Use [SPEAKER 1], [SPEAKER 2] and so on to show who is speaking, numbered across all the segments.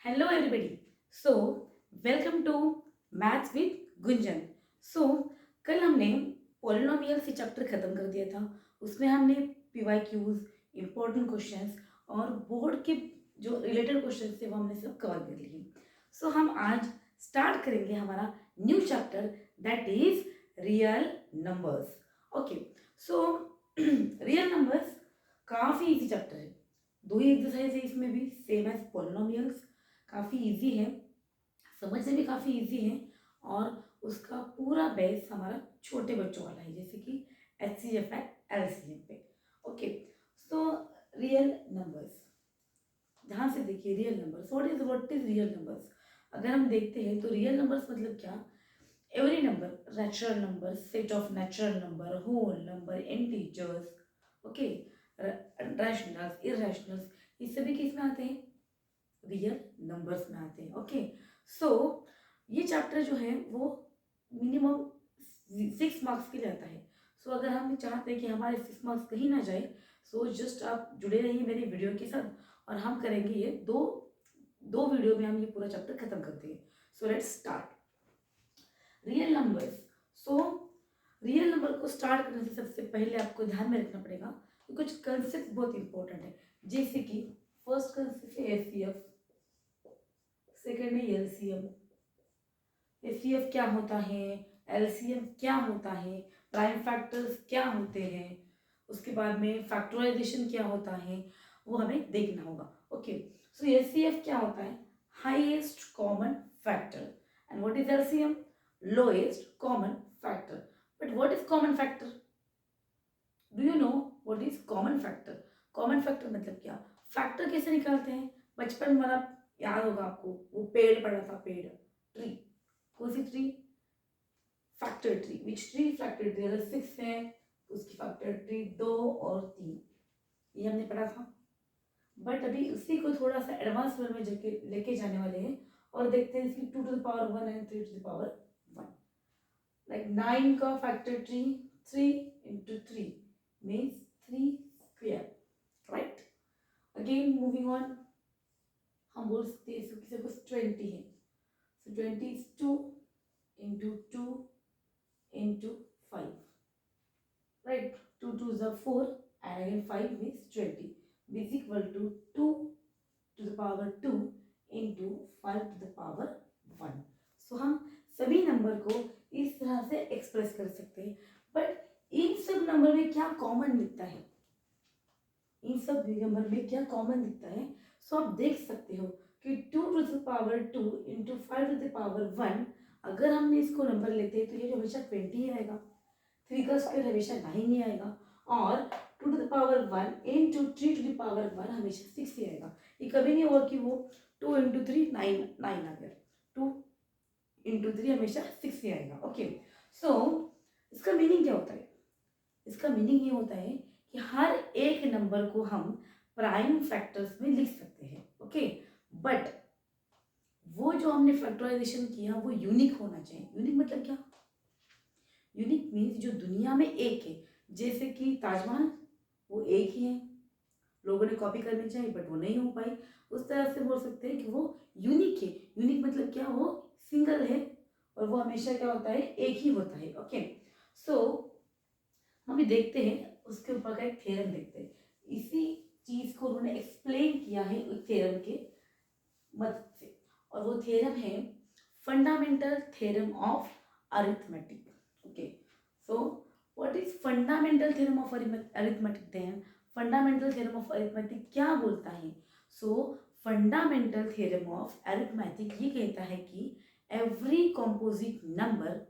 [SPEAKER 1] Hello everybody. Welcome to Maths with Gunjan. कल हमने polynomial से चैप्टर खत्म कर दिया था. उसमें हमने PYQs, इम्पोर्टेंट क्वेश्चंस और बोर्ड के जो रिलेटेड क्वेश्चंस थे वो हमने सब कवर कर लिए. हम आज स्टार्ट करेंगे हमारा new chapter that is real numbers. Okay, so real numbers काफ़ी इजी चैप्टर है. दो ही एक्सरसाइज है इसमें भी, सेम एज पॉलिनोमियल्स. काफ़ी इजी है, समझने में काफ़ी इजी है और उसका पूरा बेस हमारा छोटे बच्चों वाला है, जैसे कि HCF एंड LCM पे. ओके, सो रियल नंबर्स, ध्यान से देखिए. Real numbers, what is real numbers. अगर हम देखते हैं तो रियल नंबर्स मतलब क्या. Every number, natural number, set of natural number, whole number, integers, okay, rationals, irrationals, ये सभी किस में आते हैं, रियल नंबर्स में आते हैं. ओके, सो ये चैप्टर जो है वो मिनिमम 6 मार्क्स के लिए आता है. अगर हम चाहते हैं कि हमारे 6 मार्क्स कहीं ना जाए, जस्ट आप जुड़े रहिए मेरी वीडियो के साथ और हम करेंगे ये दो वीडियो में हम ये पूरा चैप्टर खत्म करते हैं. Let's start. Real numbers. Real number को स्टार्ट करने से सबसे पहले आपको ध्यान में रखना पड़ेगा कि कुछ कंसेप्ट बहुत इंपॉर्टेंट है, जैसे कि फर्स्ट कंसेप्ट है HCF, सेकेंड है LCM. HCF क्या होता है, LCM क्या होता है, प्राइम फैक्टर्स क्या होते हैं, उसके बाद में फैक्टराइजेशन क्या होता है, वो हमें देखना होगा. ओके, सो HCF क्या होता है, highest common factor. And what is LCM, lowest common factor. But what is common factor, do you know what is common factor. Common factor मतलब क्या, फैक्टर कैसे निकालते हैं. बचपन वाला याद होगा आपको, वो पेड़ पड़ा था, पेड़, ट्री. कौन सी tree, factor tree. Which tree, factor tree. अगर 6 है तो उसकी फैक्टर ट्री 2 और 3, ये हमने पढ़ा था. बट अभी उसी को थोड़ा सा एडवांस लेवल में लेके जाने वाले हैं और देखते हैं इसकी 2 to the power 1 and 3 to the power 1. Like 9 का factor tree 3 into 3 means 3 square, right? Again moving on, हम बोल सकते हैं इसको सपोज 20 है, 20 is 2 into 2 into 5, right? 2 2s are 4 and again 5 means 20 is equal to 2 to the power 2 into 5 to the power 1. हम सभी number को इस तरह से एक्सप्रेस कर सकते हैं. बट इन सब नंबर में क्या कॉमन दिखता है, इन सब नंबर में क्या कॉमन दिखता है. आप देख सकते हो कि 2 to the power 2 into 5 to the power 1, अगर हमने इसको नंबर लेते हैं तो ये हमेशा 20 ही आएगा. 3 का स्क्वायर हमेशा 9 ही आएगा और 2 to the power 1 into 3 to the power 1 हमेशा 6 ही आएगा. ये कभी नहीं होगा कि वो 2 into 3 9 आ गया, 2 into 3 हमेशा 6 ही आएगा. ओके, सो इसका मीनिंग क्या होता है, इसका मीनिंग ये होता है कि हर एक नंबर को हम प्राइम फैक्टर्स में लिख सकते हैं. ओके, बट वो जो हमने फैक्टराइजेशन किया वो यूनिक होना चाहिए. यूनिक मतलब क्या, यूनिक मीन्स जो दुनिया में एक है. जैसे कि ताजमहल, वो एक ही है, लोगों ने कॉपी करनी चाहिए बट वो नहीं हो पाई. उस तरह से बोल सकते हैं कि वो यूनिक है. यूनिक मतलब क्या, वो सिंगल है और वो हमेशा क्या होता है, एक ही होता है. ओके, सो हम भी देखते हैं उसके ऊपर का एक थ्योरम देखते हैं. इसी चीज को उन्होंने एक्सप्लेन किया है एक थ्योरम के मदद से और वो थ्योरम है fundamental theorem of arithmetic. Okay, so what is fundamental theorem of arithmetic then. Fundamental theorem of arithmetic क्या बोलता है. फंडामेंटल थ्योरम ऑफ अरिथमेटिक ये कहता है कि every composite number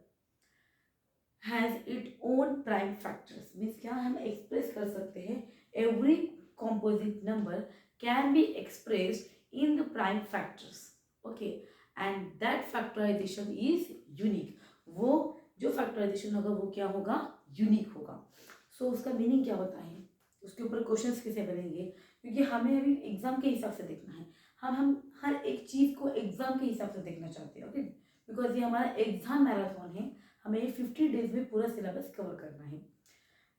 [SPEAKER 1] has it own prime factors. Means क्या, हम एक्सप्रेस कर सकते हैं every composite number can be expressed in the prime factors. Okay, and that factorisation is unique. वो जो फैक्टराइजेशन होगा वो क्या होगा, यूनिक होगा. उसका मीनिंग क्या होता है, उसके ऊपर क्वेश्चंस कैसे बनेंगे, क्योंकि हमें अभी एग्जाम के हिसाब से देखना है. हम हर एक चीज़ को एग्जाम के हिसाब से देखना चाहते हैं. ओके, बिकॉज ये हमारा एग्जाम मैराथन है, हमें 50 डेज में पूरा सिलेबस कवर करना है.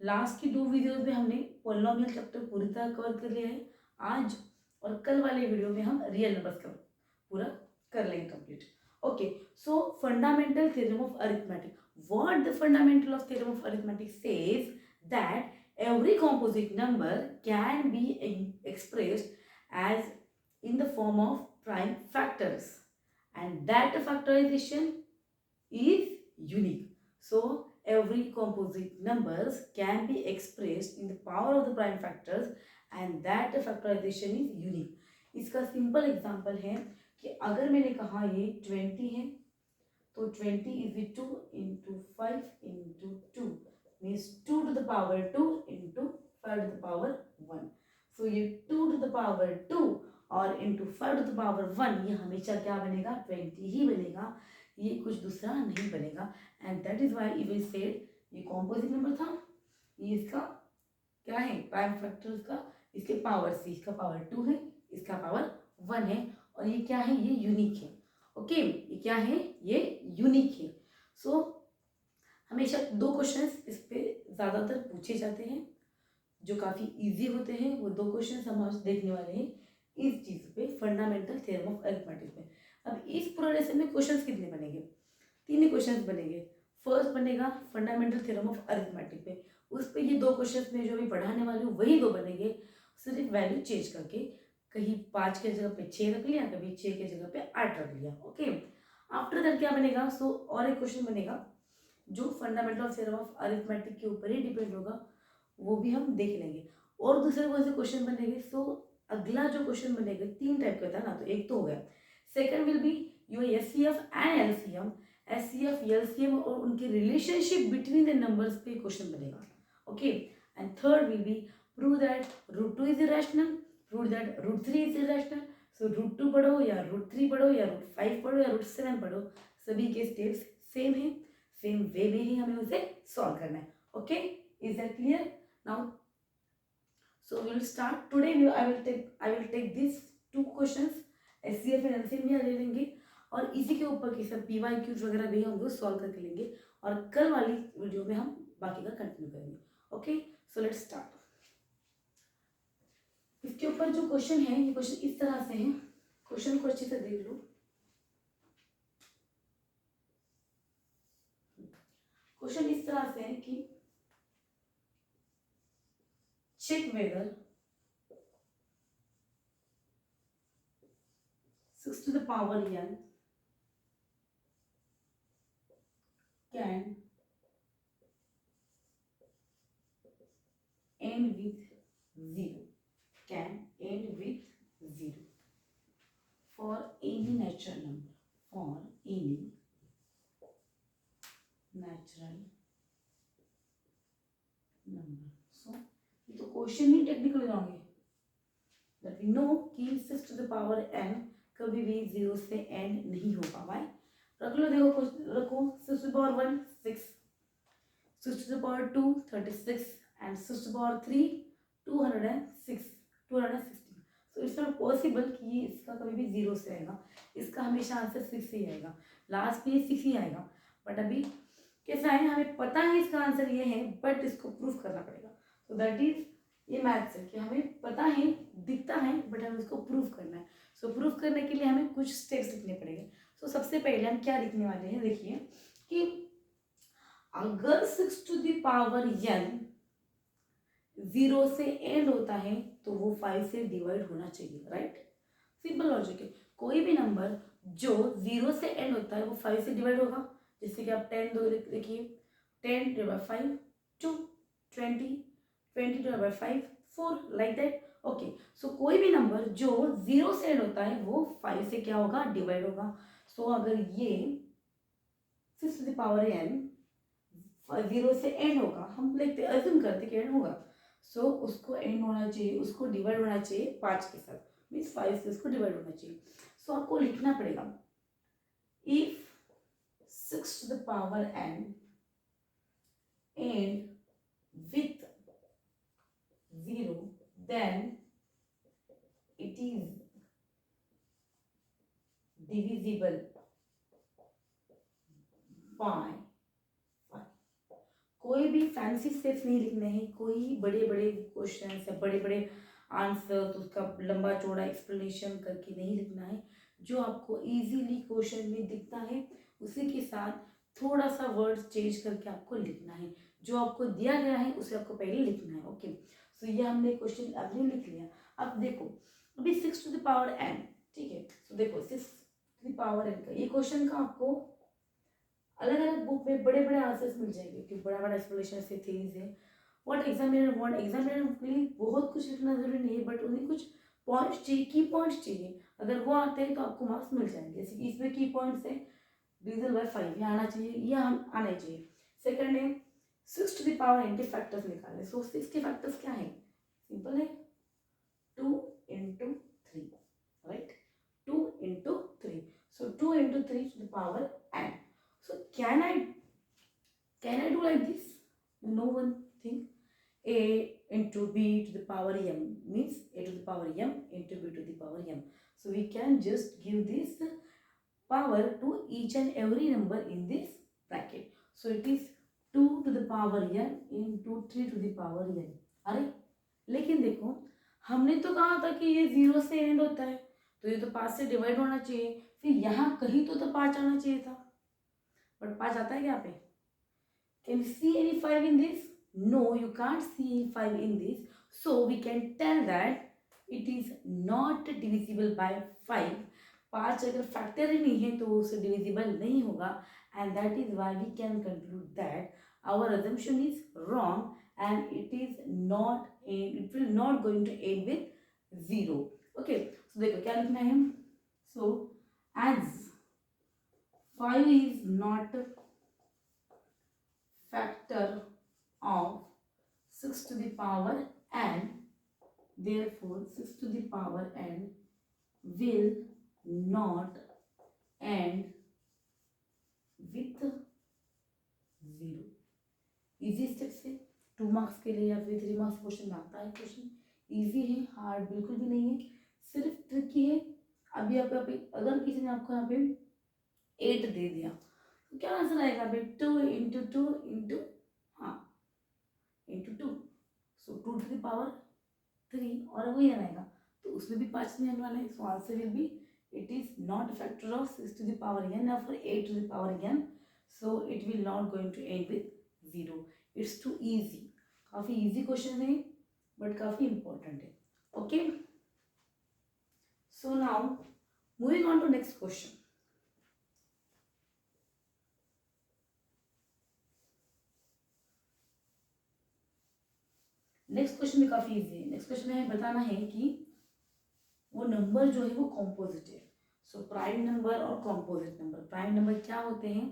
[SPEAKER 1] लास्ट की 2 वीडियोस में हमने पॉलिनोमियल चैप्टर पूरी तरह कवर कर लिया है. आज और कल वाले वीडियो में हम रियल नंबर्स पूरा कर लेंगे complete. Okay, so fundamental theorem of arithmetic, what the fundamental of theorem of arithmetic says that every composite number can be expressed as in the form of prime factors and that factorization is unique. So every composite numbers can be expressed in the power of the prime factors and that factorization is unique. इसका simple example है कि अगर मैंने कहा ये 20 है तो 20 is 2 into 5 into 2 means 2 to the power 2 into 5 to the power 1. सो ये 2 to the power 2 और इंटू 5 to the power 1 ये हमेशा क्या बनेगा 20 ही बनेगा, ये कुछ दूसरा नहीं बनेगा. And that is why we said ये कॉम्पोजिट नंबर था, ये इसका क्या है प्राइम फैक्टर का, इसके पावर से इसका पावर 2 है, इसका पावर 1 है और ये क्या है ये यूनिक है. ओके ये क्या है ये यूनिक है. सो हमेशा 2 क्वेश्चंस इस पे ज़्यादातर पूछे जाते हैं जो काफ़ी इजी होते हैं. वो 2 क्वेश्चंस हम आज देखने वाले हैं इस चीज़ पे, फंडामेंटल थ्योरम ऑफ अरिथमेटिक में. अब इस पूरे लेसन में क्वेश्चंस कितने बनेंगे, 3 ही क्वेश्चंस बनेंगे. फर्स्ट बनेगा फंडामेंटल थ्योरम ऑफ अरिथमेटिक पे, उस पर ये 2 क्वेश्चंस में जो अभी पढ़ाने वाली हूँ वही 2 बनेंगे, सिर्फ वैल्यू चेंज करके कहीं 5 के जगह पे 6 रख लिया, कभी 6 के जगह पे 8 रख लिया. ओके आफ्टर दैट क्या बनेगा, सो और एक क्वेश्चन बनेगा जो फंडामेंटल थ्योरम ऑफ अरिथमेटिक के ऊपर ही डिपेंड होगा, वो भी हम देख लेंगे. और दूसरे कौन से क्वेश्चन बनेंगे, सो अगला जो क्वेश्चन बनेगा 3 टाइप का था ना, तो एक तो हो गया. Second will be your HCF and LCM, HCF LCM और उनके रिलेशनशिप बिटवीन द नंबर्स पे क्वेश्चन बनेगा. Okay and third will be prove that root 2 is irrational, prove that root 3 is irrational. So root 2 पढ़ो या root 3 पढ़ो या root 5 पढ़ो या रूट 7 पढ़ो, सभी के स्टेप्स सेम है, सेम वे में ही हमें उसे सॉल्व करना है. Okay is that clear now. So we will start today. I will take these 2 questions SCF and LCM भी ले लेंगे और इसी के ऊपर के सब PYQs वगैरह भी हम लोग सॉल्व करके लेंगे और कल वाली वीडियो में हम बाकी का कंटिन्यू करेंगे. Okay so let's start. इसके ऊपर जो क्वेश्चन है ये क्वेश्चन इस तरह से है, क्वेश्चन को अच्छे से देख लो. क्वेश्चन इस तरह से है कि check whether 6 to the power n can end with 0, can end with 0 for any natural number, for any natural number. So तो क्वेश्चन ही टेक्निकल होंगे दैट वी नो कि 6 टू द पावर n कभी भी 0 से एंड नहीं होगा. Y रख लो, देखो रखो 6 to the power 1 6, 6 to the power 2 36 and 6 to the power 3 216. So it's not possible कि ये इसका कभी भी 0 से आएगा, इसका हमेशा आंसर 6 से ही आएगा, लास्ट में 6 ही आएगा. बट अभी कैसा है, हमें पता है इसका आंसर ये है बट इसको प्रूफ करना पड़ेगा. तो दैट इज ये मैथ्स है कि हमें पता है दिखता है बट हमें उसको प्रूव करना है. सो प्रूव करने के लिए हमें कुछ स्टेप्स लिखने पड़ेंगे. सो सबसे पहले हम क्या लिखने वाले हैं, देखिए कि अगर 6 टू द पावर n 0 से एंड होता है तो वो 5 से डिवाइड होना चाहिए. राइट सिंपल लॉजिक है. कोई भी नंबर जो 0 से एंड होता है वो 5 से डिवाइड होगा. जैसे कि आप 10 दो देखिए 10 divide by 5 2, 20 divide by 5 4 like that. Okay so कोई भी नंबर जो 0 से एंड होता है वो 5 से क्या होगा डिवाइड होगा. सो अगर ये 6 टू द पावर n 0 से एंड होगा, हम लिखते अज्यूम करते कि एंड होगा, सो उसको एंड होना चाहिए, उसको डिवाइड होना चाहिए 5 के साथ, मीन्स 5 से उसको डिवाइड होना चाहिए. सो आपको लिखना पड़ेगा if 6 to the power n and with 0 then it is divisible by 5. कोई भी फैंसी स्टेप्स नहीं लिखने हैं, कोई बड़े बड़े क्वेश्चन या बड़े बड़े आंसर तो उसका लंबा चौड़ा एक्सप्लेनेशन करके नहीं लिखना है. जो आपको इजीली क्वेश्चन में दिखता है उसी के साथ थोड़ा सा वर्ड्स चेंज करके आपको लिखना है। जो आपको दिया गया है उसे आपको पहले लिखना है। ओके, सो ये हमने क्वेश्चन अभी लिख लिया। अब देखो, अभी 6 टू द पावर n, ठीक है। सो देखो 6 टू द पावर n का ये क्वेश्चन का आपको अलग अलग बुक में बड़े बड़े आंसर्स मिल जाएंगे, क्योंकि बड़ा बड़ा एक्सप्लेनेशन से थीरीज है। व्हाट एग्जामिनर वांट, एग्जामिनर के लिए बहुत कुछ लिखना जरूरी नहीं है, बट उन्हें कुछ पॉइंट्स चाहिए, की पॉइंट्स चाहिए। अगर वो आते हैं तो आपको मार्क्स मिल जाएंगे। जैसे कि इसमें की पॉइंट्स है डिविजन बाय 5, ये आना चाहिए, ये हम आना चाहिए। सेकंड है 6 टू द पावर n के फैक्टर्स निकालें। सो 6 के फैक्टर्स क्या है? सिंपल है, 2 into 3, right? 2 into 3, so 2 into 3 to the power n. So can I do like this? You know one thing, a into b to the power m means a to the power m into b to the power m. So we can just give this power to each and every number in this bracket. So it is 2 to the power n into 3 to the power n. अरे लेकिन देखो, हमने तो कहा था कि ये 0 से एंड होता है, तो ये तो 5 से डिवाइड होना चाहिए, फिर यहाँ कहीं तो 5 आना चाहिए था, बट 5 आता है क्या पे? Can you see any 5 in this? No, you can't see 5 in this. So we can tell that it is not divisible by 5. 5 अगर फैक्टर ही नहीं है तो उसे डिविजिबल नहीं होगा, and that is why we can conclude that our assumption is wrong and it will not going to end with 0. Okay, so देखो क्या लिखना है। So as 5 is not factor of 6 to the power n, therefore 6 to the power n will not end with 0. Easy step से 2 marks के लिए या फिर 3 marks question आता है। क्वेश्चन इजी है, हार्ड बिल्कुल भी नहीं है, सिर्फ ट्रिकी है। अभी आप अगर किसी ने आपको यहाँ पे 8 दे दिया तो क्या आंसर आएगा भाई? 2 into 2 into into 2, so 2 to the power 3 और वही आएगा, तो उसमें भी 5 नहीं आने वाला है। So answer will be it is not factor of 6 to the power n or 8 to the power n, so it will not going to end with 0. It's too easy, काफ़ी इजी क्वेश्चन है but काफ़ी important है। Okay, so now moving on to next question. Next question भी काफ़ी easy है। Next question में बताना है कि वो नंबर जो है वो कॉम्पोजिट है। सो प्राइम नंबर और कॉम्पोजिट नंबर, प्राइम नंबर क्या होते हैं?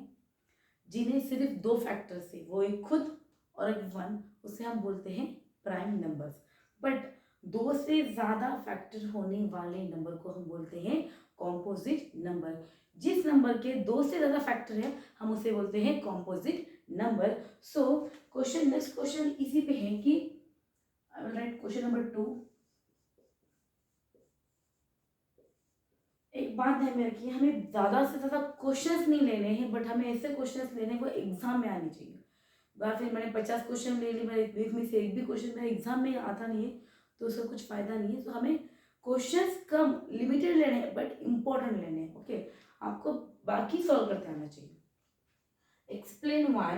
[SPEAKER 1] जिन्हें सिर्फ 2 फैक्टर से, वो एक खुद और एक 1, उसे हम बोलते हैं प्राइम नंबर्स। बट 2 से ज़्यादा फैक्टर होने वाले नंबर को हम बोलते हैं कॉम्पोजिट नंबर। जिस नंबर के 2 से ज़्यादा फैक्टर है हम उसे बोलते हैं composite number. So question, next question इसी पे है कि I will write question number 2। एक बात ध्यान में रखिए, हमें ज़्यादा से ज़्यादा क्वेश्चंस नहीं लेने हैं, बट हमें ऐसे क्वेश्चंस लेने को एग्जाम में आने चाहिए। या फिर मैंने 50 क्वेश्चन ले ली, मेरे एक में से एक भी क्वेश्चन मेरे एग्जाम में आता नहीं है तो उसका कुछ फ़ायदा नहीं है। तो हमें क्वेश्चंस कम लिमिटेड लेने हैं बट इम्पोर्टेंट लेने हैं। ओके, आपको बाकी सॉल्व करते आना चाहिए। Explain why.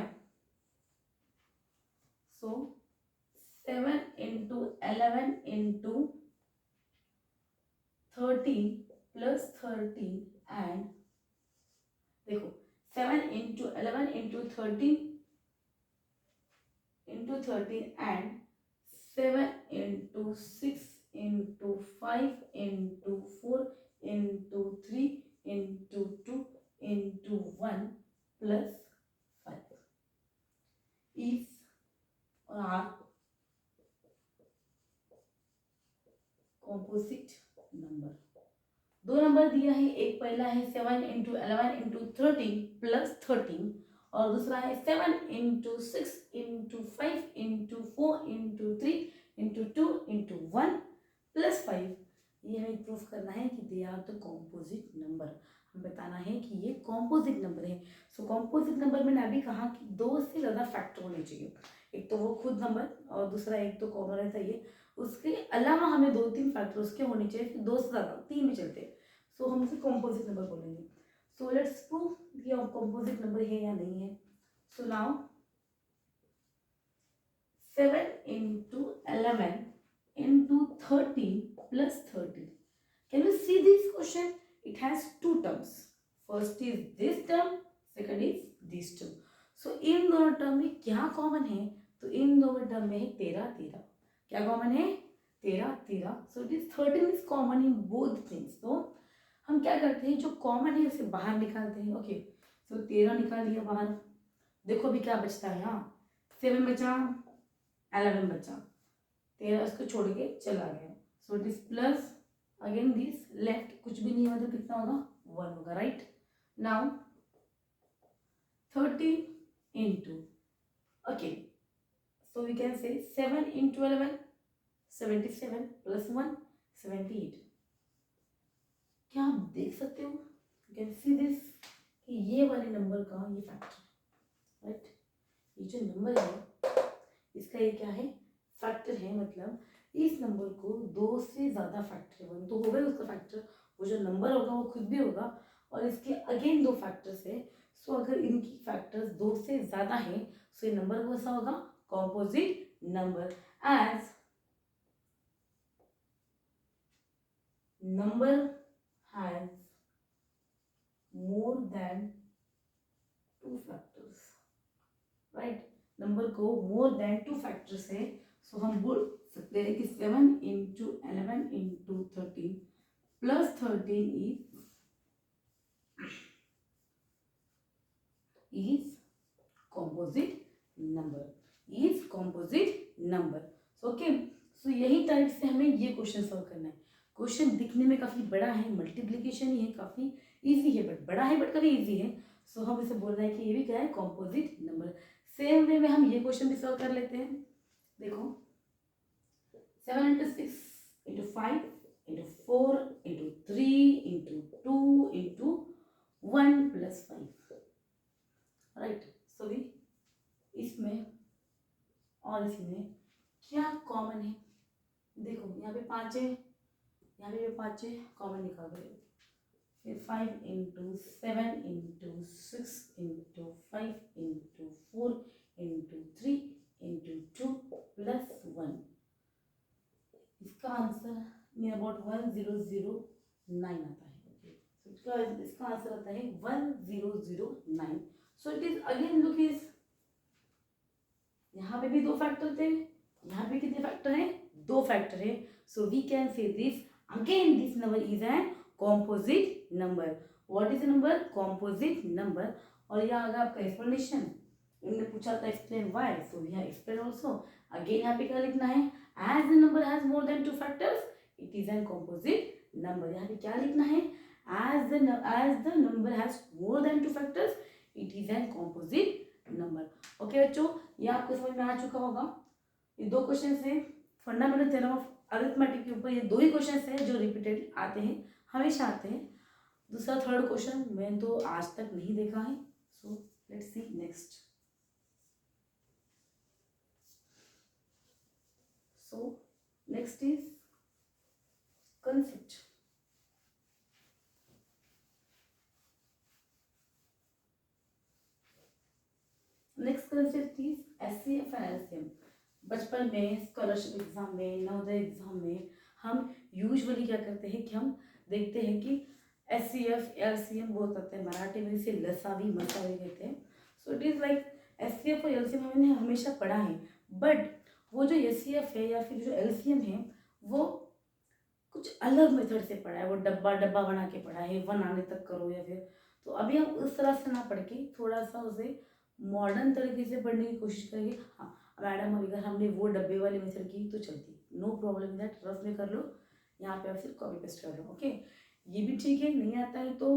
[SPEAKER 1] So 7 into 11 into 13 plus 13 and देखो 7 into 11 into 13 and 7 into 6 into 5 into 4 into 3 into 2 into 1 plus 5 is or are composite number. 2 number दिया है, एक पहला है 7 into 11 into 13 plus 13 और दूसरा है 7 into 6 into 5 into 4 into 3 into 2 into 1 plus 5। ये हमें प्रूफ करना है कि they are the composite number. हमें बताना है कि ये कॉम्पोजिट नंबर है। सो कॉम्पोजिट नंबर मैंने अभी कहा कि 2 से ज़्यादा फैक्टर होने चाहिए, एक तो वो खुद नंबर और दूसरा एक तो कॉमन रहता है ये। उसके अलावा हमें 2-3 फैक्टर उसके होने चाहिए, फिर 2 से ज़्यादा 3 भी चलते हैं। सो हम उसे कॉम्पोजिट नंबर बोलेंगे. सो लेट्स प्रूव कि कॉम्पोजिट नंबर है या नहीं है. So now 7 into 11 into 13 plus 13. Can you see this question? It has two terms. First is this term, second is this term. So इन दोनों टर्म में क्या common है? तो इन दोनों टर्म में है 13 13. क्या कॉमन है? 13 13. So it is 13 is common in both things. तो हम क्या करते हैं, जो कॉमन है उसे बाहर निकालते हैं. ओके, सो 13 निकाल लिया बाहर. देखो अभी क्या बचता है. यहाँ 7 बचा, 11 बचा, 13 उसको छोड़ के चला गया. So it is plus again this left, कुछ भी नहीं है मतलब कितना होगा, 1 होगा. Right. Now 13 into, okay, so we can say 7 into 11 77 plus 1 78. क्या आप देख सकते हो, यू कैन सी दिस कि ये वाले नंबर का ये फैक्टर, राइट, ये जो नंबर है इसका ये क्या है, फैक्टर है. मतलब इस नंबर को 2 से ज़्यादा फैक्टर, 1 तो होगा उसका फैक्टर, वो जो नंबर होगा वो खुद भी होगा और इसके अगेन 2 फैक्टर्स है. सो अगर इनकी फैक्टर्स 2 से ज़्यादा है सो ये नंबर कैसा होगा, composite number. As number has more than 2 factors, right, number को मोर देन 2 फैक्टर्स है. सो हम बोल सकते हैं कि 7 into 11 into 13 plus 13 is composite number, is composite number. Okay, so यही टाइप से हमें ये क्वेश्चन सॉल्व करना है. क्वेश्चन दिखने में काफ़ी बड़ा है, मल्टीप्लिकेशन ही है, काफ़ी इजी है, बट बड़ा है बट काफ़ी इजी है. सो हम इसे बोल रहे हैं कि ये भी क्या है, कॉम्पोजिट नंबर. सेम वे में हम ये क्वेश्चन भी सॉल्व कर लेते हैं. देखो 7 into 6 into 5 into 4 into 3 into 2 into 1 plus 5, right. So भी इसमें और इसमें क्या कॉमन है, देखो यहाँ पे 5 है, यहाँ पे 5 है, कॉमन निकाल दो. फिर 5 into 7 into 6 into 5 into 4 into 3 into 2 plus 1. इसका आंसर नियर अबाउट 1009 आता है. ओके, सो इसका आंसर आता है 1009. सो it is again look is, यहाँ पे भी 2 फैक्टर थे, यहाँ पे कितने फैक्टर हैं, 2 फैक्टर है. So we can say this again, this number is an composite number. What is number, composite number. और यहाँ अगर आपका एक्सप्लेनेशन इन्होंने पूछा था explain why, so we have explain also. Again यहाँ पे क्या लिखना है, as the number has more than 2 factors it is an composite number. यहाँ पे क्या लिखना है, as the number has more than 2 factors it is an composite number. Okay बच्चों, ये आपको समझ में आ चुका होगा. ये 2 क्वेश्चन है फंडामेंटल थ्योरम ऑफ अरिथमेटिक के ऊपर. ये 2 ही क्वेश्चन है जो रिपीटेड आते हैं, हमेशा आते हैं. दूसरा थर्ड क्वेश्चन मैंने तो आज तक नहीं देखा है. So let's see next. So next is concept. Next concept is SCF and LCM. बचपन में स्कॉलरशिप एग्जाम में, नवोदय एग्जाम में हम यूजुअली क्या करते हैं कि हम देखते हैं कि SCF LCM बहुत आते हैं. मराठी में इसे लसावी मसावी कहते हैं. So it is like SCF और LCM हमने हमेशा पढ़ा है, बट वो जो SCF है या फिर जो LCM है वो कुछ अलग मेथड से पढ़ा है. वो डब्बा डब्बा बना के पढ़ा है, 1 आने तक करो या फिर. तो अभी हम उस तरह से ना पढ़ के थोड़ा सा उसे मॉडर्न तरीके से पढ़ने की कोशिश करेंगे. हाँ मैडम, अगर हमने वो डब्बे वाली मेथड की तो चलती, नो प्रॉब्लम दैट, रफ में कर लो, यहाँ पे आप सिर्फ कॉपी पेस्ट कर लो. ओके, ये भी ठीक है, नहीं आता है तो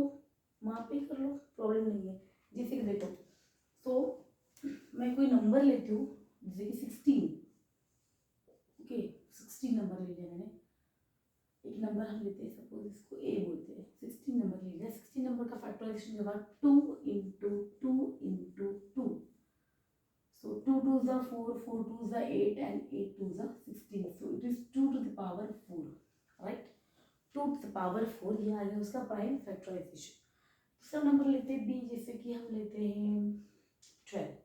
[SPEAKER 1] वहाँ पे कर लो, प्रॉब्लम नहीं है. जैसे कि देखो, तो मैं कोई नंबर लेती हूँ जैसे कि 16. ओके, 16 नंबर ले लिया मैंने. एक नंबर हम लेते हैं, सपोज इसको A बोलते हैं. 16 नंबर ले लिया. 16 नंबर का फैक्टराइजेशन के बाद 2 into 2 into 2. So 2 2s are 4, 4 2s are 8 and 8 2s are 16. So it is 2 to the power 4, right? 2 to the power 4, ये आ गया उसका प्राइम फैक्टराइजेशन। दूसरा नंबर लेते हैं बी, जैसे कि हम लेते हैं 12,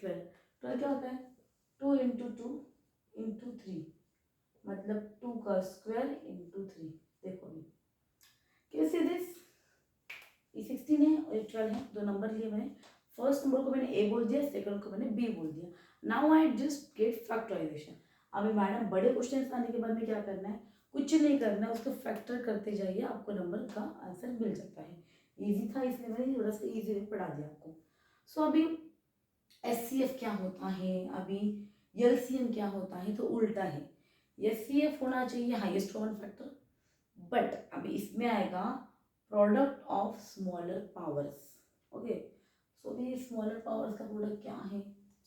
[SPEAKER 1] राइट। 12 क्या होता है, 2 इंटू 2 इंटू 3, मतलब 2 का स्क्वायर इंटू 3। देखो अभी कैसे दिस, ये 16 है और ये 12 है, दो नंबर लिए मैंने। फर्स्ट नंबर को मैंने ए बोल दिया, सेकंड को मैंने बी बोल दिया। Now I just get factorisation. अभी मैडम बड़े क्वेश्चन आने के बाद में क्या करना है, कुछ नहीं करना है, उसको फैक्टर करते जाइए, आपको नंबर का आंसर मिल जाता है। इजी था इसलिए मैंने थोड़ा सा इजी पढ़ा दिया आपको। सो अभी एचसीएफ क्या होता है, अभी एलसीएम क्या होता है, तो उल्टा है। एचसीएफ होना चाहिए हाईएस्ट कॉमन फैक्टर, बट अभी इसमें आएगा product of smaller powers. Okay, so अभी स्मॉलर पावर्स का प्रोडक्ट क्या है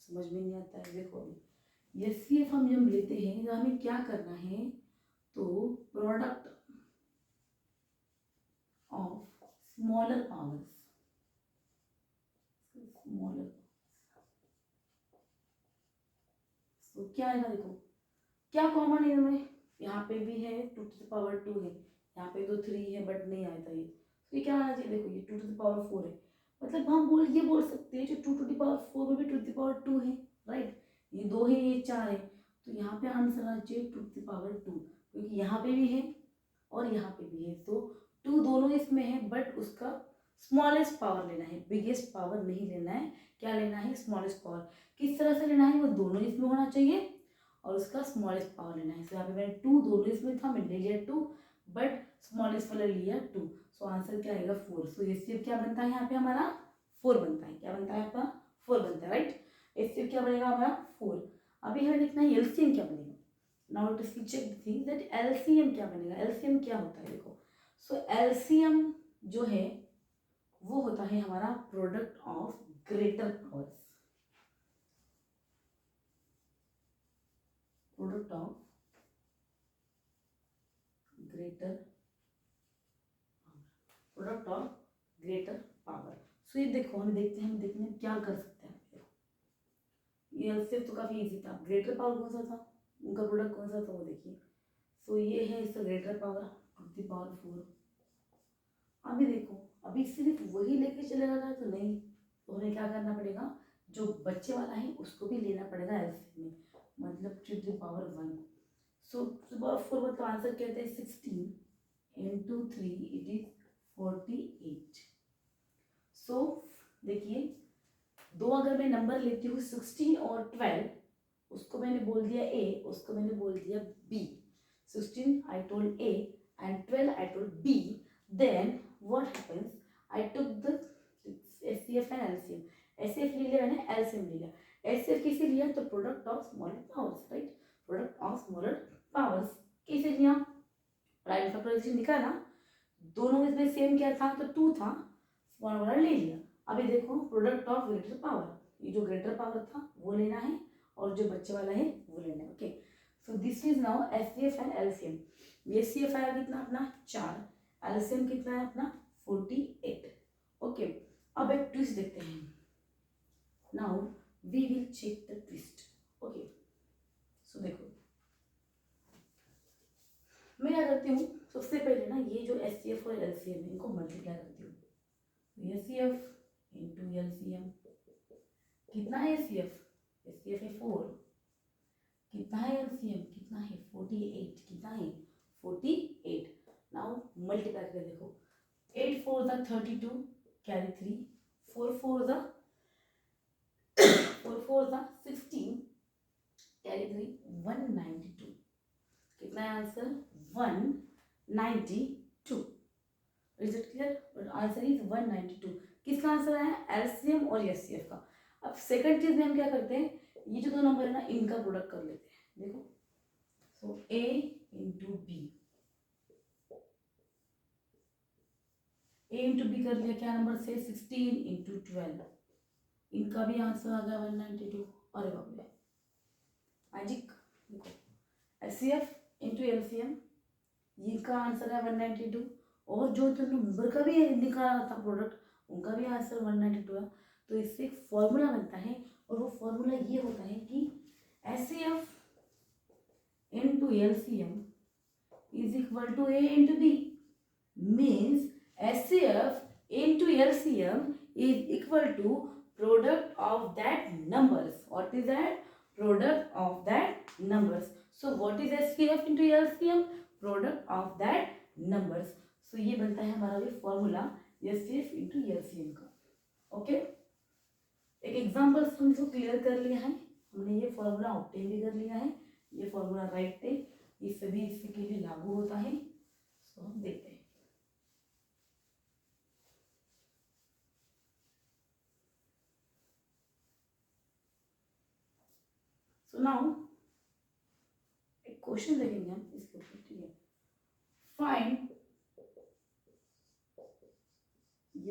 [SPEAKER 1] समझ में नहीं आता है। देखो अभी एचसीएफ हम जब लेते हैं तो हमें क्या करना है, तो product of smaller powers, smaller, तो क्या आएगा, देखो क्या कॉमन है इनमें, यहाँ पे भी है 2 टू द पावर 2 है, यहाँ पे तो 3 है बट नहीं आता ये, तो ये क्या आना चाहिए, देखो ये 2 टू द पावर 4 है, मतलब हम ये बोल सकते हैं जो 2 टू द पावर 4 में भी 2 टू द पावर 2 है, राइट। ये 2 है, ये 4 है, तो यहाँ पे आंसर आना चाहिए 2 टू द पावर 2, क्योंकि यहाँ पे भी है और यहाँ पे भी है, तो 2 दोनों इसमें है, बट उसका स्मॉलेस्ट पावर लेना है, बिगेस्ट पावर नहीं लेना है। क्या लेना है, स्मॉलेस्ट पावर। किस तरह से लेना है, वो दोनों इसमें होना चाहिए और उसका स्मॉलेस्ट पावर लेना है। सो यहाँ पे मैंने 2 दोनों इसमें था, मैंने लिया 2, बट स्मॉलेस्ट वाला लिया 2, सो आंसर क्या आएगा 4। सो एचसीएफ क्या बनता है यहाँ पे हमारा 4 बनता है, क्या बनता है आपका 4 बनता है, राइट। एचसीएफ क्या बनेगा हमारा 4। अभी हमें देखना है एलसीएम क्या बनेगा। Now to check the thing that LCM क्या बनेगा, एलसीएम क्या होता है, देखो। सो एलसीएम जो है वो होता है हमारा product of greater powers, product of greater, product of greater power. So ये देखो हम देखते हैं, हम देखते हैं क्या कर सकते हैं। ये एलसीएम तो काफ़ी इजी था, ग्रेटर पावर कौन सा था, उनका प्रोडक्ट कौन सा था वो देखिए। सो ये है इसका greater power 2 to the power 4। अभी देखो अभी सिर्फ वही लेके चले जा रहा है तो नहीं, तो हमें क्या करना पड़ेगा, जो बच्चे वाला है उसको भी लेना पड़ेगा एलसीएम में, मतलब 2 to the power 1। So 2 to the power 4 मतलब आंसर कहते हैं 16 इंटू 3 इट इज 48। सो देखिए दो अगर मैं नंबर लेती हूँ 16 और 12, उसको मैंने बोल दिया ए, उसको मैंने बोल दिया B. 16 I told A and 12 I told B, then what happens, I took the HCF and LCM. HCF ले लिया मैंने, एलसीएम ले लिया। एचसीएफ किसे लिया, तो product of smaller powers, right, product of smaller powers किसे लिया, प्राइम फैक्टराइजेशन निकाला, दोनों इसमें सेम क्या था, तो 2 था, स्मॉल वाला ले लिया। अभी देखो प्रोडक्ट ऑफ ग्रेटर पावर, ये जो ग्रेटर पावर था वो लेना है और जो बच्चे वाला है वो लेना है। Okay, so this is now HCF and LCM. HCF आया कितना अपना 4, एलसीएम कितना है अपना 48। ओके, अब एक ट्विस्ट देखते हैं। Now we will check the twist. Okay, so देखो मैं क्या करती हूँ, सबसे पहले ना ये जो एचसीएफ और एलसीएम है इनको मल्टीप्लाई करती हूँ। एचसीएफ इंटू एलसीएम, कितना है एचसीएफ, एचसीएफ है 4, कितना है एलसीएम, कितना है 48, कितना है 48। नाउ मल्टीप्लाई करके देखो, 8 4 द 32 कैरी 3, 4 4 द 16 कैरी 3 192। कितना है answer 192। Is it clear, answer is 192। किसका आंसर आया, एलसीएम और एचसीएफ का। अब सेकंड चीज में हम क्या करते हैं, ये जो दो नंबर है ना इनका प्रोडक्ट कर लेते हैं। देखो सो ए इंटू बी, ए इंटू बी कर लिया, क्या नंबर से 16 इंटू 12, इनका भी आंसर आ गया 192। अरे बाप रे मैजिक। देखो एचसीएफ इंटू एलसीएम, इनका आंसर है 192, और जो तो नंबर का भी निकाला था प्रोडक्ट उनका भी आंसर 192 है। तो इससे एक फॉर्मूला बनता है और वो फॉर्मूला ये होता है कि HCF into LCM is equal to A into B. Means HCF into LCM is equal to product of that numbers. What is that? Product of that numbers. So what is HCF into LCM? Product of that numbers. So ये बनता है हमारा भी formula HCF into LCM का. Okay, एक example हम इसको clear कर लिया है, हमने ये फॉर्मूला ऑब्टेन भी कर लिया है, ये फॉर्मूला राइट थे, ये सभी इसके लिए लागू होता है. सो हम देखते हैं. सो नाउ एक क्वेश्चन देखेंगे हम इसके ऊपर. ठीक है, find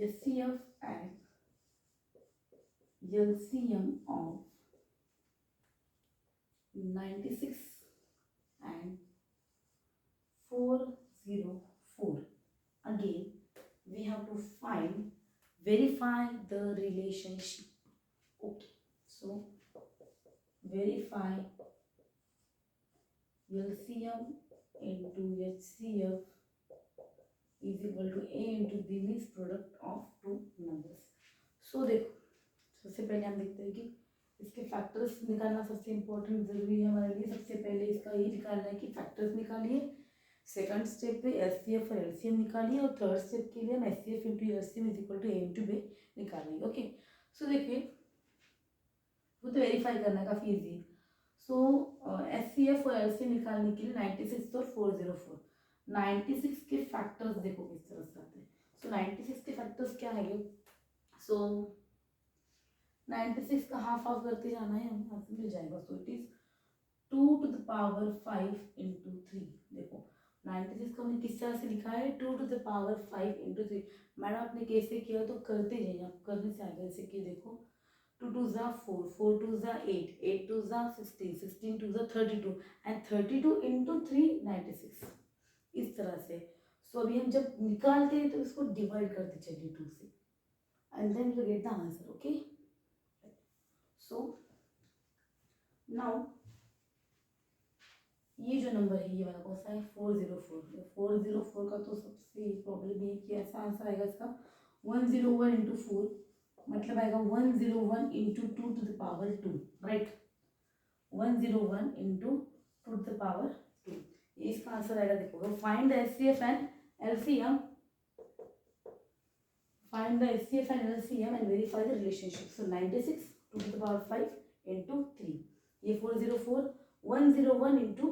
[SPEAKER 1] HCF and LCM of 96 and 404. Again, we have to verify the relationship. Okay, so verify LCM into HCF is equal to A into B means product of two numbers. So देखो, सबसे पहले हम देखते हैं कि इसके factors निकालना सबसे इम्पोर्टेंट जरूरी है हमारे लिए. सबसे पहले इसका ये निकालना है कि फैक्टर्स निकालिए. सेकंड स्टेप पे HCF और LCM निकालिए और थर्ड स्टेप के लिए हम HCF into LCM is equal to A into B निकालेंगे. ओके, सो देखिए वो तो वेरीफाई करना है, काफ़ी ईजी. सो HCF और LCM निकालने के लिए 96 और 404. 96 के फैक्टर्स देखो किस तरह से आते हैं. सो 96 के फैक्टर्स क्या है? सो 96 का हाफ हाफ करते जाना है, हमें हाफ मिल जाएगा. सो it is 2 to the power 5 into 3. देखो 96 को हमने किस तरह से लिखा है? 2 to the power 5 into 3. Madam आपने कैसे किया तो करते जाइए, आप करने से आगे. जैसे कि देखो 2 2 ज़ा 4, 4 2 ज़ा 8, 8 2 ज़ा 16, 16 2 ज़ा 32 एंड 32 into 3 96. इस तरह से. सो अभी हम जब निकालते हैं तो इसको डिवाइड करते चलिए 2 से and then you get the answer. Okay, so now ये जो नंबर है ये वाला कौन सा है? 404. 404 का तो सबसे प्रॉब्लम ये कि ऐसा आंसर आएगा इसका 101 इंटू 4 मतलब आएगा 101 into 2 to the power 2. Right, 101 into 2 to the power 2. ये इसका आंसर आएगा. देखो find the HCF and LCM. Find the HCF and LCM and verify the relationship. So 96 2 to the power 5 into 3. ये 404, 101 into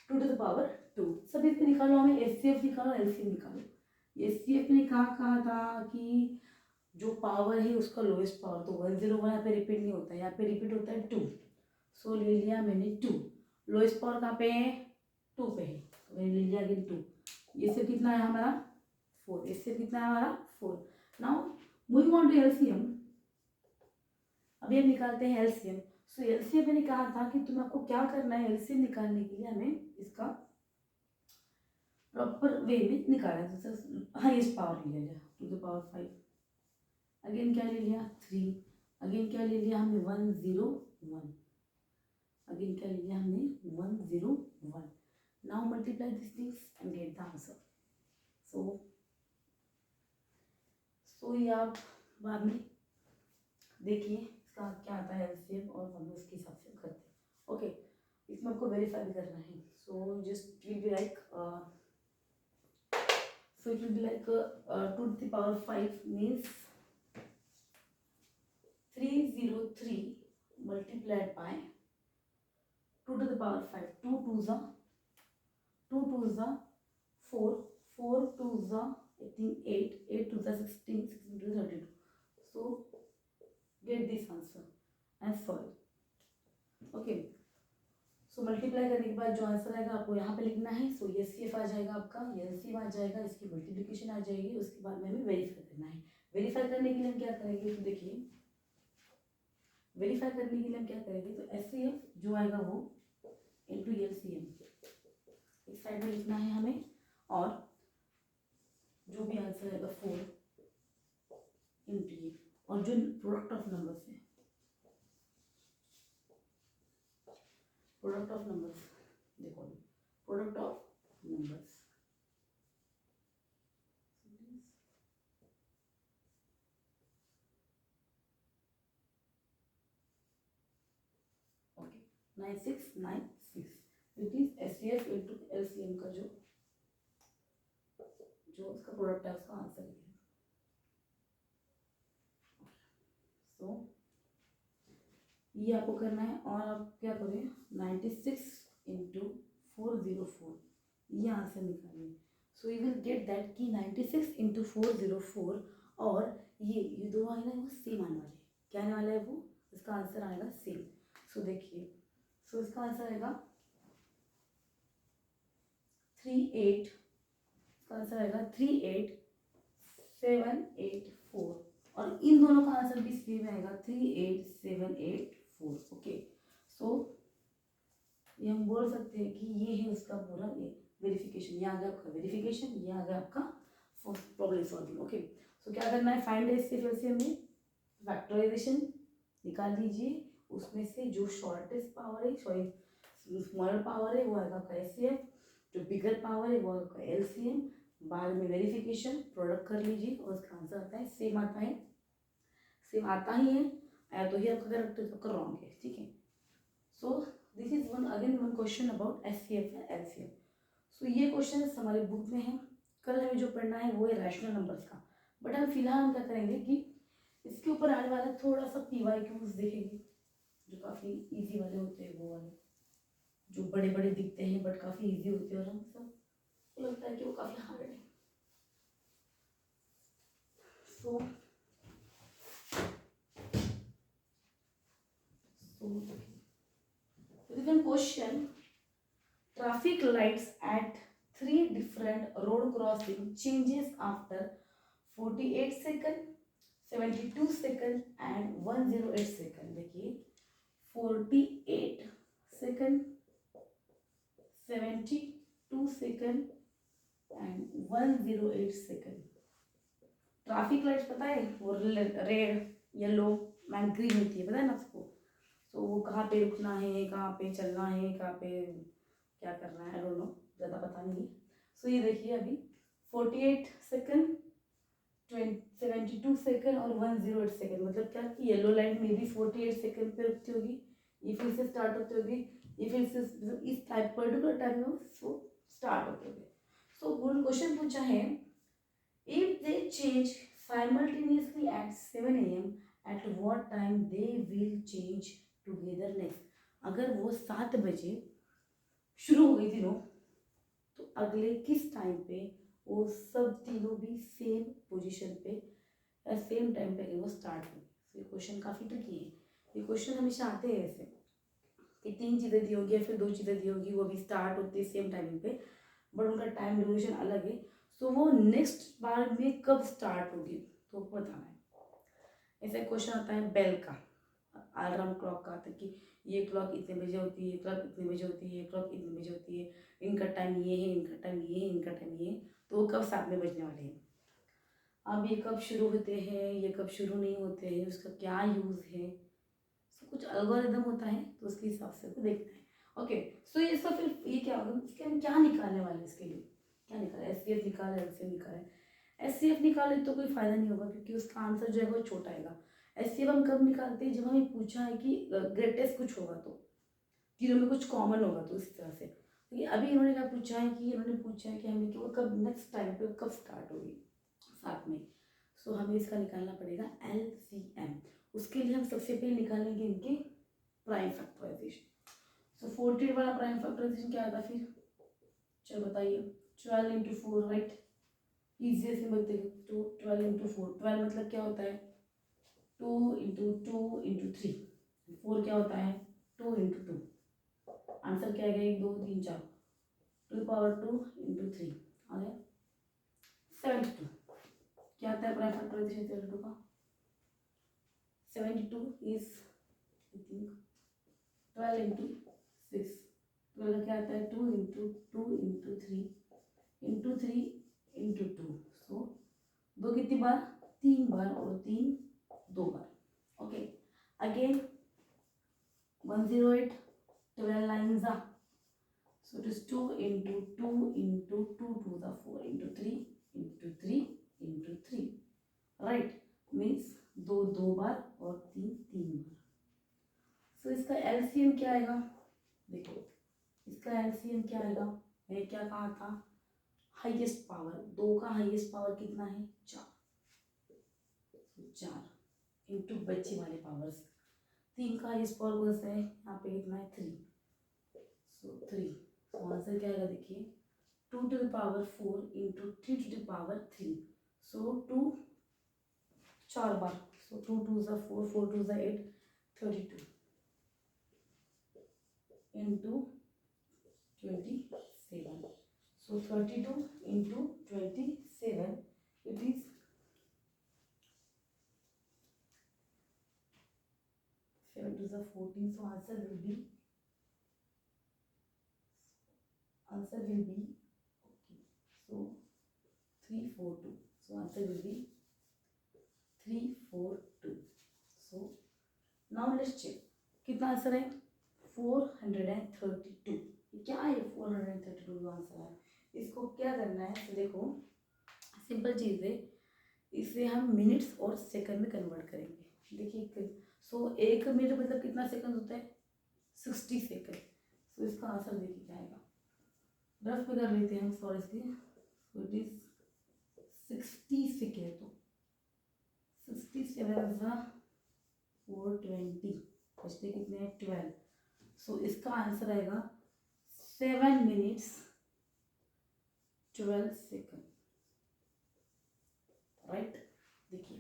[SPEAKER 1] 2 to the power 2. सब इसमें निकालो, हमें HCF निकालो, LCM निकालो. HCF ने कहा था कि जो पावर है उसका लोएस्ट पावर, तो 101 यहाँ पे रिपीट नहीं होता है, यहाँ पे रिपीट होता है 2. सो ले लिया मैंने 2. लोएस्ट पावर कहाँ पे है? 2 पे है, तो मैंने ले लिया अगेन 2. ये से कितना है हमारा? 4. इससे कितना है हमारा? 4. Now moving on to LCM. अभी हम निकालते हैं LCM. सो LCM मैंने कहा था कि तुम आपको क्या करना है, LCM निकालने के लिए हमें इसका प्रॉपर वे में निकालना है. तो हाईएस्ट पावर ले लिया 2 to the power 5. अगेन क्या ले लिया? 3. अगेन क्या ले लिया हमने? 101. अगेन क्या ले लिया हमने? 101. Now multiply this things and get the answer. So ये आप बाद में देखिए इसका क्या आता है LCM और हम उसके हिसाब से करते हैं. ओके, इसमें आपको वेरीफाई भी करना है. So just will be like so it will be like 2 to the power 5 means 303 multiplied by 2 to the power 5. 2 2 za 4, 4 2 za I think 8, 8 2 za 16, 16 2 32. So get this answer and solve. Okay, so multiply करने के बाद जो answer आएगा आपको यहाँ पे लिखना है. सो HCF आ जाएगा आपका, LCM आ जाएगा, इसकी मल्टीप्लिकेशन आ जाएगी. उसके बाद में हमें वेरीफाई करना है. वेरीफाई करने के लिए हम क्या करेंगे? तो देखिए वेरीफाई करने के लिए हम क्या करेंगे? तो HCF जो आएगा वो इंटू LCM इस साइड में लिखना है हमें, और जो भी आंसर आएगा 4 इंटू ये, और जो प्रोडक्ट ऑफ नंबर्स है, प्रोडक्ट ऑफ नंबर्स देखो, product of numbers. Okay, 9696. It is SCF into LCM का जो उसका प्रोडक्ट है उसका आंसर है. सो ये आपको करना है और आप क्या करें 96 इंटू 404 ये आंसर निकालिए. So you will get that कि 96 इंटू 404 और ये दो आए ना वो सेम आने वाले. क्या आने वाला है वो इसका आंसर आएगा सेम. सो देखिए सो इसका आंसर आएगा 38. इसका आंसर आएगा 38784 और इन दोनों का आंसर भी सेम आएगा 38784. ओके सो ये हम बोल सकते हैं कि ये है उसका पूरा ये वेरिफिकेशन. ये आ गया आपका वेरिफिकेशन, ये आ गया आपका प्रॉब्लम सॉल्विंग. ओके सो क्या करना है फाइंड एचसीएफ एलसीएम में फैक्टराइजेशन निकाल दीजिए. उसमें से जो शॉर्टेस्ट पावर है सॉरी स्मॉलर पावर है वो आएगा आपका एचसीएफ, जो बिगर पावर है वो आपका एलसीएम. बाद में वेरिफिकेशन प्रोडक्ट कर लीजिए और उसका आंसर आता है सेम आता है. सेम आता ही है आया तो ही आपका करेक्ट आपका रॉन्ग है. ठीक है so this is one question about HCF and LCM. So ये क्वेश्चन हमारे बुक में है. कल हमें जो पढ़ना है वो है रैशनल नंबर्स का. बट हम फिलहाल हम क्या करेंगे कि इसके ऊपर आने वाला थोड़ा सा पीवाईक्यूज देखेंगे जो काफ़ी इजी वाले होते हैं. वो वाले जो बड़े बड़े दिखते हैं बट काफ़ी इजी होते हैं और हम सब लगता है कि वो काफ़ी हार्ड है. सो different question. Traffic lights at 3 different road crossing changes after 48 second, 72 second and 108 second. देखिए 48 second, 72 second and 108 second. Traffic lights पता है वो रेड येलो मैन ग्रीन होती है, पता है ना आपको. तो वो कहाँ पे रुकना है, कहाँ पे चलना है, कहाँ पे क्या करना है, आई डोंट नो, ज़्यादा पता नहीं. सो ये देखिए अभी 48 सेकंड, 72 सेकंड और 108 सेकंड. मतलब क्या कि येलो लाइन में भी 48 सेकंड पे रुकती होगी, ये फिर से स्टार्ट होती होगी, ये फिर से मतलब इस टाइप पर्टिकुलर टाइम में वो स्टार्ट होते होंगे. सो क्वेश्चन पूछा है if they change simultaneously at 7 a.m. at what time they will change together next. अगर वो 7 बजे शुरू हो गई तीनों तो अगले किस टाइम पे वो सब तीनों भी सेम पोजीशन पे या सेम टाइम पे वो स्टार्ट होंगे. ये क्वेश्चन काफ़ी ट्रिकी है. ये क्वेश्चन हमेशा आते हैं ऐसे कि 3 चीज़ें दी होगी या फिर 2 चीज़ें दी होगी, वो भी स्टार्ट होती है सेम टाइमिंग पे बट उनका टाइम ड्यूरेशन अलग है. सो वो नेक्स्ट बार में कब स्टार्ट होगी तो बताना है. ऐसा क्वेश्चन आता है बेल का, अलार्म क्लॉक का आता है कि ये क्लॉक इतने बजे होती है, क्लॉक इतने बजे होती है, क्लॉक इतने बजे होती है, इनका टाइम ये है, इनका टाइम ये है, इनका टाइम ये है, तो वो कब साथ में बजने वाले हैं. अब ये कब शुरू होते हैं, ये कब शुरू नहीं होते हैं, उसका क्या यूज़ है, सब कुछ एल्गोरिदम होता है तो उसके हिसाब से तो देखना है. ओके सो ये सब फिर ये क्या होगा, इसके हम क्या निकालने वाले हैं, इसके लिए क्या निकाला, एचसीएफ निकाला, एलसीएम निकाला. एचसीएफ निकाले तो कोई फायदा नहीं होगा क्योंकि उसका आंसर जो है वो छोटा आएगा. एचसीएफ हम कब निकालते हैं जब हमें पूछा है कि ग्रेटेस्ट कुछ होगा तो तीनों में कुछ कॉमन होगा तो इस तरह से. क्योंकि अभी इन्होंने क्या पूछा है कि इन्होंने पूछा है कि हमें कि वो कब नेक्स्ट टाइम पे कब स्टार्ट होगी साथ में. सो हमें इसका निकालना पड़ेगा एलसीएम. उसके लिए हम सबसे पहले निकालेंगे इनके प्राइम फैक्टराइजेशन. सो 48 वाला प्राइम फैक्टराइजेशन क्या आता फिर, चलो बताइए. 12 इंटू 4 राइट, ईजिएस्ट में बताइए. तो 12 इंटू 4, 12 मतलब क्या होता है 2 इंटू 2 इंटू 3, 4 क्या होता है 2 इंटू 2. आंसर क्या आएगा 1 2 3 4, 2 पावर 2 इंटू 3 आ गया 72. क्या आता है प्राइम फैक्टराइजेशन 72 का, 72 इज आई थिंक 12 इंटू 6. 12 क्या आता है 2 into 2 into 3 into 3 into 2. So 2 कितनी बार 3 बार और 3 2 बार. Okay again 108, 12 lines are, so it is 2 into 2 into 2 to the 4 into 3 into 3 into 3, right, means दो दो बार और तीन तीन बार। सो इसका एलसीएम क्या आएगा, देखो इसका एलसीएम क्या आएगा, मैंने क्या कहा था, हाईएस्ट पावर, दो का हाईएस्ट पावर कितना है, 4, 4 इंटू बच्चे वाले पावर्स, तीन का हाईएस्ट पावर कौन सा है, यहाँ पे कितना है 3, सो 3, सो आंसर क्या आएगा, देखिए 2 to the power 4 into 3 to the power 3, सो 2 4 बार, सो 2 2 ज़ा 4, 4 2 ज़ा 8, 32 into 27, so 32 into 27, it is 7 to the 14, so answer will be okay, so 342, so answer will be 342, so now let's check कितना आंसर है, 432, क्या है 432 answer है, इसको क्या करना है, तो देखो सिंपल चीज़ है, इसे हम मिनट्स और सेकंड में कन्वर्ट करेंगे, देखिए सो एक मिनट मतलब कितना सेकंड होता है, 60 सेकंड, सो इसका आंसर देखिए क्या आएगा, रफ पे कर लेते हैं हम सॉरी इसके, सो इट इज 60 सेकेंड, तो 67 420, बचते कितने हैं 12, सो इसका आंसर आएगा 7 मिनट्स 12 सेकंड, राइट, देखिए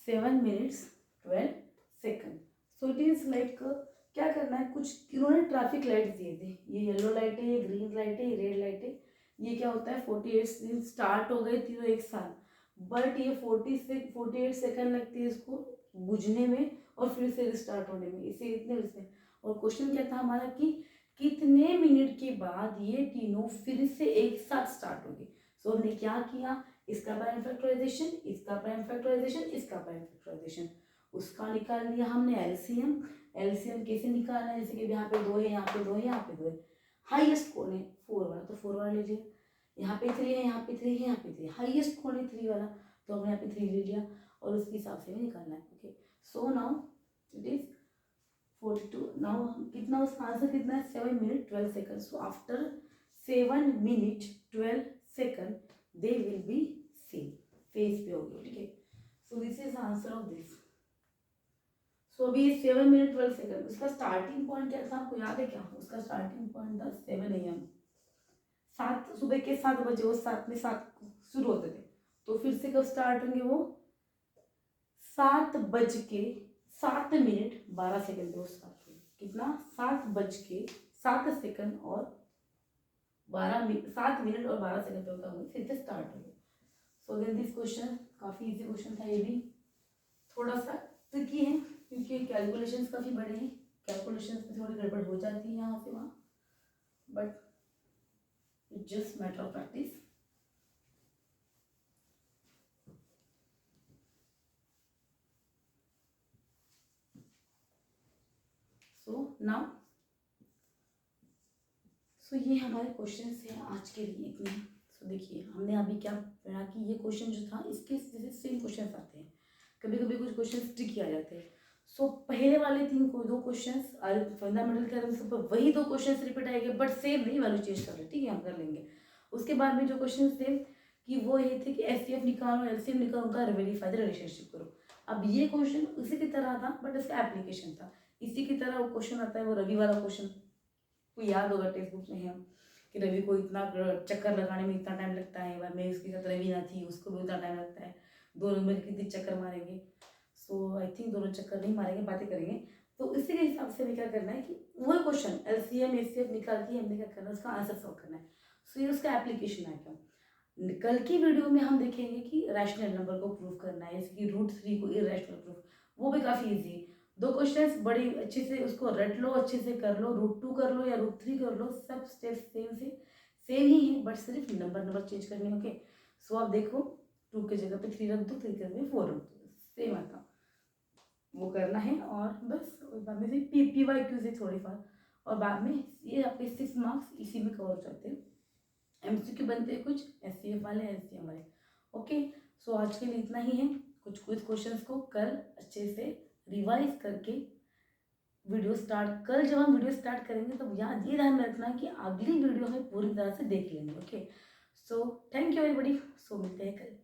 [SPEAKER 1] 7 minutes 12 second, so it is like क्या करना है, कुछ इन्होंने ट्रैफिक लाइट्स दिए थे, ये येलो लाइट है, ये ग्रीन लाइट है, ये रेड लाइट है, ये क्या होता है 48 दिन स्टार्ट हो गए तीनों एक साथ, बट ये 48 सेकंड लगते हैं इसको बुझने में और फिर से स्टार्ट होने में, इसे इतने इसमें, और क्वेश्चन क्या था हमारा कि कितने मिनट के बाद ये तीनों फिर से एक साथ स्टार्ट होंगे, सो हमने क्या किया, इसका प्राइम फैक्टराइजेशन, इसका प्राइम फैक्टराइजेशन, इसका प्राइम फैक्टराइजेशन, उसका निकाल लिया हमने एलसीएम, एलसीएम कैसे निकालना है, जैसे कि यहाँ पे 2 है, यहाँ पे 2 है, यहाँ पे 2 है, हाईएस्ट कौन है 4 वाला, तो 4 वाला ले लिया, यहाँ पे 3 है, यहाँ पे 3 है, यहाँ पे 3, हाईएस्ट कौन है 3 वाला, तो हमने यहाँ पे 3 ले लिया और उसके हिसाब से निकालना है, okay, so now it is 42, now कितना उसका आंसर कितना है 7 minute 12 second, so after 7 minute 12 second they will be same, face पे होगी, ठीक है, so this is answer of this, so अभी 7 मिनट 12 सेकंड, उसका स्टार्टिंग पॉइंट क्या था आपको याद है क्या, उसका स्टार्टिंग पॉइंट था 7 AM, 7 सुबह के 7 बजे, वो 7 में 7 शुरू होते थे, तो फिर से कब स्टार्ट होंगे वो 7 बज के 7 मिनट 12 सेकंड पे वो स्टार्ट होंगे, कितना 7 बज के 7 सेकंड और 7 मिनट और 12 सेकंड पे होता होंगे, फिर से स्टार्ट होंगे, सो देन दिस क्वेश्चन काफ़ी इजी क्वेश्चन था, ये भी थोड़ा सा ट्रिकी है क्योंकि कैलकुलेशंस काफ़ी बड़े हैं, कैलकुलेशंस में थोड़ी गड़बड़ हो जाती है यहाँ से वहाँ, but it's just matter of practice, so now so ये हमारे क्वेश्चंस हैं आज के लिए इतने, सो देखिए हमने अभी क्या पढ़ा कि ये क्वेश्चन जो था इसके जैसे सेम क्वेश्चंस आते हैं, कभी कभी कुछ क्वेश्चंस ट्रिकी आ जाते हैं, सो पहले वाले 2 क्वेश्चंस फंडामेंटल थ्योरम के ऊपर वही 2 क्वेश्चंस रिपीट आएंगे बट सेम नहीं, वैल्यू चेंज कर रहे, ठीक है हम कर लेंगे, उसके बाद में जो क्वेश्चंस थे कि वो ये थे कि एचसीएफ निकालो एलसीएम निकालो, उनका वेरीफाई द रिलेशनशिप करो, अब ये क्वेश्चन उसी की तरह था बट इसका एप्लीकेशन था, इसी की तरह वो क्वेश्चन आता है, वो रवि वाला क्वेश्चन को याद होगा, टेक्स्ट बुक में है कि रवि को इतना चक्कर लगाने में इतना टाइम लगता है, वह मैं उसके साथ रवि ना थी उसको भी उतना टाइम लगता है, दोनों मिलकर कितने चक्कर मारेंगे, सो आई थिंक दोनों चक्कर नहीं मारेंगे, बातें करेंगे, तो इसी के हिसाब से हमें क्या करना है कि वही क्वेश्चन एलसीएम एचसीएफ निकाल के हमने क्या करना है उसका आंसर सॉल्व करना है, सो ये उसका एप्लीकेशन है क्या, कल की वीडियो में हम देखेंगे कि रैशनल नंबर को प्रूव करना है, जैसे कि √3 को इरेशनल प्रूफ, वो भी काफ़ी ईजी है, 2 क्वेश्चंस बड़ी अच्छे से उसको रट लो, अच्छे से कर लो, √2 कर लो या √3 कर लो, सब स्टेप्स सेम ही है बट सिर्फ नंबर चेंज करने, ओके, सो आप देखो 2 की जगह पे 3 रख दो, 3 की जगह पे 4 रख दो, सेम आता वो करना है, और बस बाद में PYQ से थोड़ी बार और बाद में ये आपके 6 मार्क्स इसी में कवर हो जाते हैं। एमसीक्यू बनते हैं कुछ एससीएफ वाले, एससीएम वाले। ओके, सो आज के लिए इतना ही है। कुछ क्विज क्वेश्चंस को कल अच्छे से रिवाइज करके वीडियो स्टार्ट, कल जब हम वीडियो स्टार्ट करेंगे तो ये ध्यान में रखना कि अगली वीडियो में पूरी तरह से देख लेंगे। Okay, so thank you everybody. So मिलते हैं कल।